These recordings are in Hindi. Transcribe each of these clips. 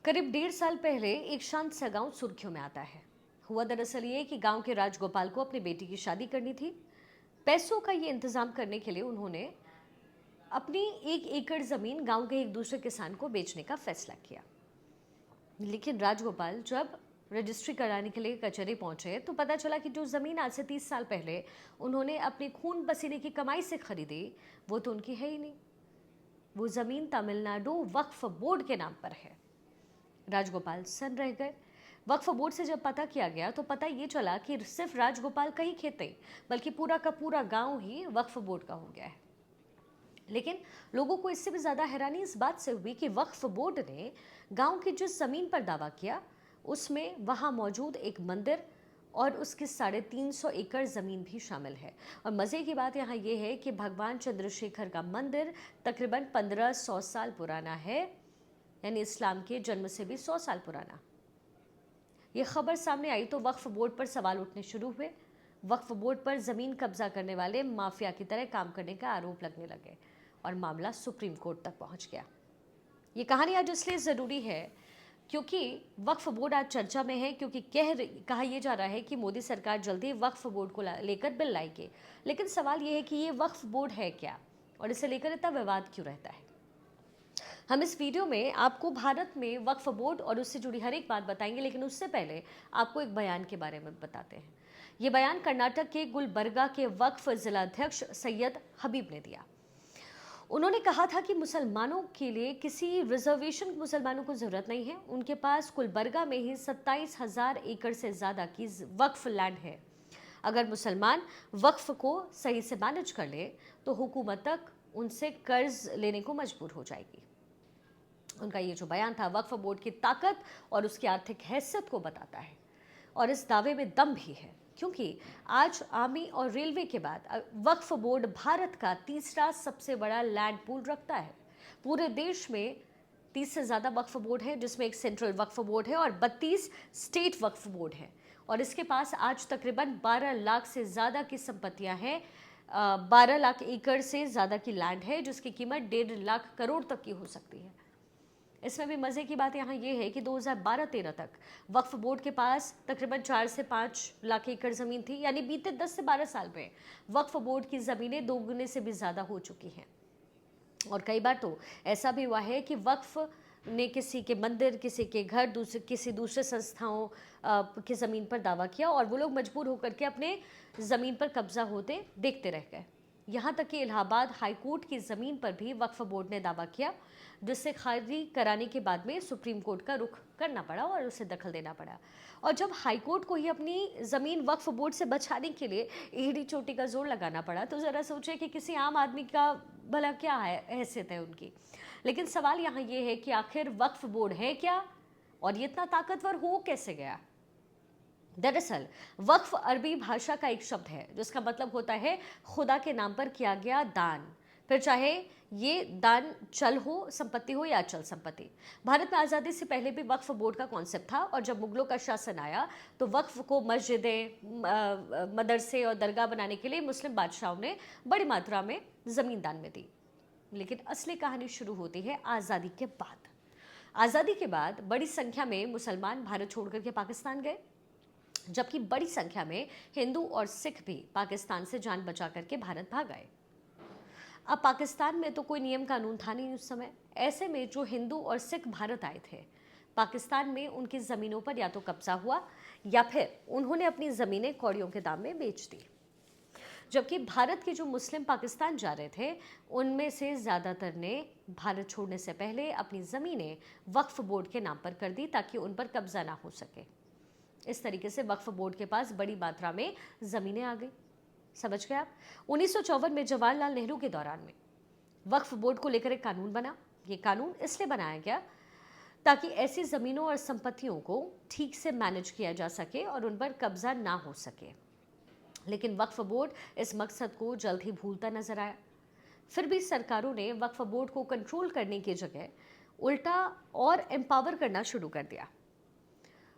करीब 1.5 साल पहले एक शांत सा गांव सुर्खियों में आता है। हुआ दरअसल ये कि गांव के राजगोपाल को अपनी बेटी की शादी करनी थी। पैसों का ये इंतजाम करने के लिए उन्होंने अपनी 1 एकड़ जमीन गांव के एक दूसरे किसान को बेचने का फैसला किया। लेकिन राजगोपाल जब रजिस्ट्री कराने के लिए कचहरी पहुंचे तो पता चला कि जो जमीन आज से 30 साल पहले उन्होंने अपने खून पसीने की कमाई से खरीदी, वो तो उनकी है ही नहीं। वो जमीन तमिलनाडु वक्फ बोर्ड के नाम पर है। राजगोपाल सन्न रह गए। वक्फ बोर्ड से जब पता किया गया तो पता ये चला कि सिर्फ राजगोपाल का ही खेत नहीं, बल्कि पूरा का पूरा गांव ही वक्फ बोर्ड का हो गया है। लेकिन लोगों को इससे भी ज्यादा हैरानी इस बात से हुई कि वक्फ बोर्ड ने गांव की जिस जमीन पर दावा किया उसमें वहां मौजूद एक मंदिर और उसकी 350 एकड़ जमीन भी शामिल है। और मजे की बात यहाँ ये है कि भगवान चंद्रशेखर का मंदिर तकरीबन 1500 साल पुराना है, यानी इस्लाम के जन्म से भी 100 साल पुराना। ये खबर सामने आई तो वक्फ बोर्ड पर सवाल उठने शुरू हुए। वक्फ बोर्ड पर जमीन कब्जा करने वाले माफिया की तरह काम करने का आरोप लगने लगे और मामला सुप्रीम कोर्ट तक पहुंच गया। ये कहानी आज इसलिए जरूरी है क्योंकि वक्फ बोर्ड आज चर्चा में है, क्योंकि कहा यह जा रहा है कि मोदी सरकार जल्दी वक्फ बोर्ड को लेकर बिल लाएगी। लेकिन सवाल यह है कि ये वक्फ बोर्ड है क्या और इसे लेकर इतना विवाद क्यों रहता है। हम इस वीडियो में आपको भारत में वक्फ बोर्ड और उससे जुड़ी हर एक बात बताएंगे, लेकिन उससे पहले आपको एक बयान के बारे में बताते हैं। ये बयान कर्नाटक के गुलबर्गा के वक्फ जिलाध्यक्ष सैयद हबीब ने दिया। उन्होंने कहा था कि मुसलमानों के लिए किसी रिजर्वेशन मुसलमानों को जरूरत नहीं है। उनके पास गुलबर्गा में ही 27,000 एकड़ से ज्यादा की वक्फ लैंड है। अगर मुसलमान वक्फ को सही से मैनेज कर ले तो हुकूमत तक उनसे कर्ज लेने को मजबूर हो जाएगी। उनका ये जो बयान था वक्फ बोर्ड की ताकत और उसकी आर्थिक हैसियत को बताता है, और इस दावे में दम भी है क्योंकि आज आर्मी और रेलवे के बाद वक्फ बोर्ड भारत का तीसरा सबसे बड़ा लैंड पूल रखता है। पूरे देश में 30 से ज़्यादा वक्फ बोर्ड है, जिसमें एक सेंट्रल वक्फ बोर्ड है और 32 स्टेट वक्फ बोर्ड है। और इसके पास आज तकरीबन 12 लाख से ज़्यादा की संपत्तियां हैं। 12 लाख एकड़ से ज़्यादा की लैंड है जिसकी कीमत 1.5 लाख करोड़ तक की हो सकती है। इसमें भी मजे की बात यहाँ ये है कि 2012-13 तक वक्फ बोर्ड के पास तकरीबन 4 से 5 लाख एकड़ जमीन थी, यानी बीते 10 से 12 साल में वक्फ बोर्ड की जमीनें दोगुने से भी ज्यादा हो चुकी हैं। और कई बार तो ऐसा भी हुआ है कि वक्फ ने किसी के मंदिर, किसी के घर, किसी दूसरे संस्थाओं की ज़मीन पर दावा किया और वो लोग मजबूर होकर के अपने ज़मीन पर कब्जा होते देखते रह गए। यहाँ तक कि इलाहाबाद हाईकोर्ट की ज़मीन पर भी वक्फ बोर्ड ने दावा किया, जिससे खारिज कराने के बाद में सुप्रीम कोर्ट का रुख करना पड़ा और उसे दखल देना पड़ा। और जब हाईकोर्ट को ही अपनी ज़मीन वक्फ बोर्ड से बचाने के लिए एड़ी चोटी का जोर लगाना पड़ा तो ज़रा सोचे कि किसी आम आदमी का भला क्या हैसियत है उनकी। लेकिन सवाल यहाँ ये है कि आखिर वक्फ बोर्ड है क्या और ये इतना ताकतवर हो कैसे गया। दरअसल वक्फ अरबी भाषा का एक शब्द है जिसका मतलब होता है खुदा के नाम पर किया गया दान, फिर चाहे ये दान चल हो संपत्ति हो या अचल संपत्ति। भारत में आज़ादी से पहले भी वक्फ बोर्ड का कॉन्सेप्ट था और जब मुगलों का शासन आया तो वक्फ को मस्जिदें, मदरसे और दरगाह बनाने के लिए मुस्लिम बादशाहों ने बड़ी मात्रा में ज़मीन दान में दी। लेकिन असली कहानी शुरू होती है आज़ादी के बाद। आज़ादी के बाद बड़ी संख्या में मुसलमान भारत छोड़कर के पाकिस्तान गए, जबकि बड़ी संख्या में हिंदू और सिख भी पाकिस्तान से जान बचा करके भारत भाग आए। अब पाकिस्तान में तो कोई नियम कानून था नहीं उस समय। ऐसे में जो हिंदू और सिख भारत आए थे, पाकिस्तान में उनकी ज़मीनों पर या तो कब्जा हुआ या फिर उन्होंने अपनी ज़मीनें कौड़ियों के दाम में बेच दी। जबकि भारत के जो मुस्लिम पाकिस्तान जा रहे थे उनमें से ज़्यादातर ने भारत छोड़ने से पहले अपनी ज़मीनें वक्फ बोर्ड के नाम पर कर दी ताकि उन पर कब्जा ना हो सके। इस तरीके से वक्फ बोर्ड के पास बड़ी मात्रा में ज़मीनें आ गई। समझ गए आप। 1954 में जवाहरलाल नेहरू के दौरान में वक्फ बोर्ड को लेकर एक कानून बना। ये कानून इसलिए बनाया गया ताकि ऐसी ज़मीनों और संपत्तियों को ठीक से मैनेज किया जा सके और उन पर कब्जा ना हो सके। लेकिन वक्फ बोर्ड इस मकसद को जल्द ही भूलता नजर आया। फिर भी सरकारों ने वक्फ बोर्ड को कंट्रोल करने की जगह उल्टा और एम्पावर करना शुरू कर दिया।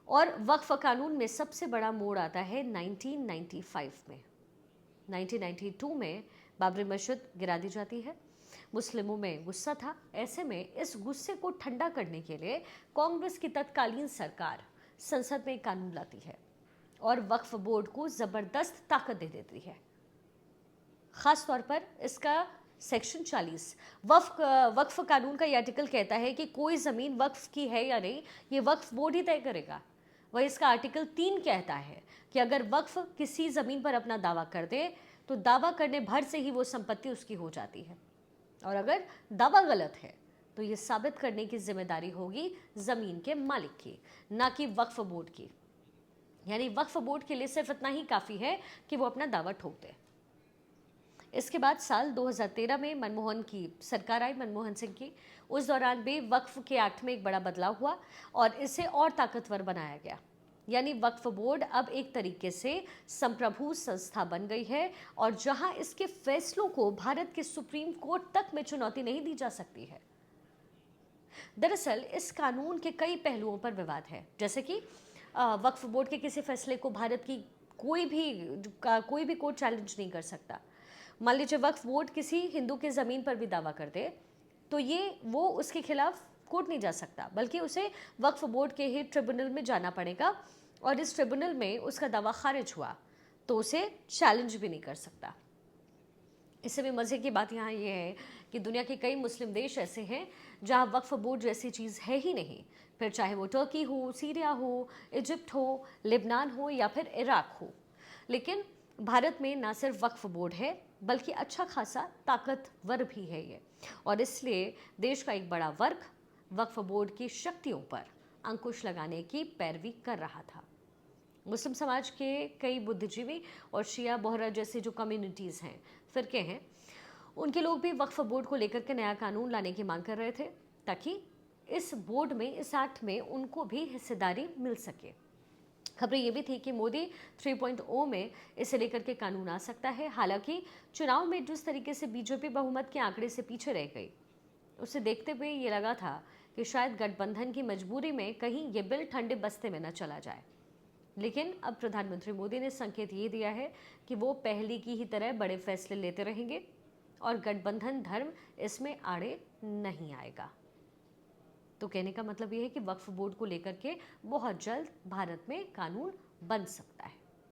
और वक्फ कानून में सबसे बड़ा मोड़ आता है 1995 में। 1992 में बाबरी मस्जिद गिरा दी जाती है। मुस्लिमों में गुस्सा था। ऐसे में इस गुस्से को ठंडा करने के लिए कांग्रेस की तत्कालीन सरकार संसद में एक कानून लाती है और वक्फ बोर्ड को जबरदस्त ताकत दे देती है। खास तौर पर इसका सेक्शन 40 वक्फ कानून का ये आर्टिकल कहता है कि कोई जमीन वक्फ की है या नहीं, ये वक्फ बोर्ड ही तय करेगा। वही इसका आर्टिकल 3 कहता है कि अगर वक्फ किसी जमीन पर अपना दावा कर दे तो दावा करने भर से ही वो संपत्ति उसकी हो जाती है, और अगर दावा गलत है तो ये साबित करने की जिम्मेदारी होगी जमीन के मालिक की, ना कि वक्फ बोर्ड की। यानी वक्फ बोर्ड के लिए सिर्फ इतना ही काफी है कि वो अपना दावा ठोक दे। इसके बाद साल 2013 में मनमोहन की सरकार आई, मनमोहन सिंह की। उस दौरान भी वक्फ के एक्ट में एक बड़ा बदलाव हुआ और इसे और ताकतवर बनाया गया। यानी वक्फ बोर्ड अब एक तरीके से संप्रभु संस्था बन गई है और जहां इसके फैसलों को भारत के सुप्रीम कोर्ट तक में चुनौती नहीं दी जा सकती है। दरअसल इस कानून के कई पहलुओं पर विवाद है, जैसे कि वक्फ बोर्ड के किसी फैसले को भारत की कोई भी कोर्ट चैलेंज नहीं कर सकता। मान लीजिए वक्फ बोर्ड किसी हिंदू की ज़मीन पर भी दावा कर दे तो वो उसके खिलाफ कोर्ट नहीं जा सकता, बल्कि उसे वक्फ बोर्ड के ही ट्रिब्यूनल में जाना पड़ेगा और इस ट्रिब्यूनल में उसका दावा खारिज हुआ तो उसे चैलेंज भी नहीं कर सकता। इससे भी मज़े की बात यहाँ ये है कि दुनिया के कई मुस्लिम देश ऐसे हैं जहाँ वक्फ बोर्ड जैसी चीज़ है ही नहीं, फिर चाहे वो टर्की हो, सीरिया हो, इजिप्ट हो, लेबनान हो या फिर इराक हो। लेकिन भारत में ना सिर्फ वक्फ बोर्ड है बल्कि अच्छा खासा ताकतवर भी है ये, और इसलिए देश का एक बड़ा वर्ग वक्फ बोर्ड की शक्तियों पर अंकुश लगाने की पैरवी कर रहा था। मुस्लिम समाज के कई बुद्धिजीवी और शिया बोहरा जैसे जो कम्युनिटीज़ हैं, फिरके हैं, उनके लोग भी वक्फ बोर्ड को लेकर के नया कानून लाने की मांग कर रहे थे ताकि इस बोर्ड में, इस एक्ट में उनको भी हिस्सेदारी मिल सके। खबरें ये भी थी कि मोदी 3.0 में इसे लेकर के कानून आ सकता है। हालांकि चुनाव में जिस तरीके से बीजेपी बहुमत के आंकड़े से पीछे रह गई, उसे देखते हुए ये लगा था कि शायद गठबंधन की मजबूरी में कहीं ये बिल ठंडे बस्ते में न चला जाए। लेकिन अब प्रधानमंत्री मोदी ने संकेत ये दिया है कि वो पहले की ही तरह बड़े फैसले लेते रहेंगे और गठबंधन धर्म इसमें आड़े नहीं आएगा। तो कहने का मतलब ये है कि वक्फ बोर्ड को लेकर के बहुत जल्द भारत में कानून बन सकता है।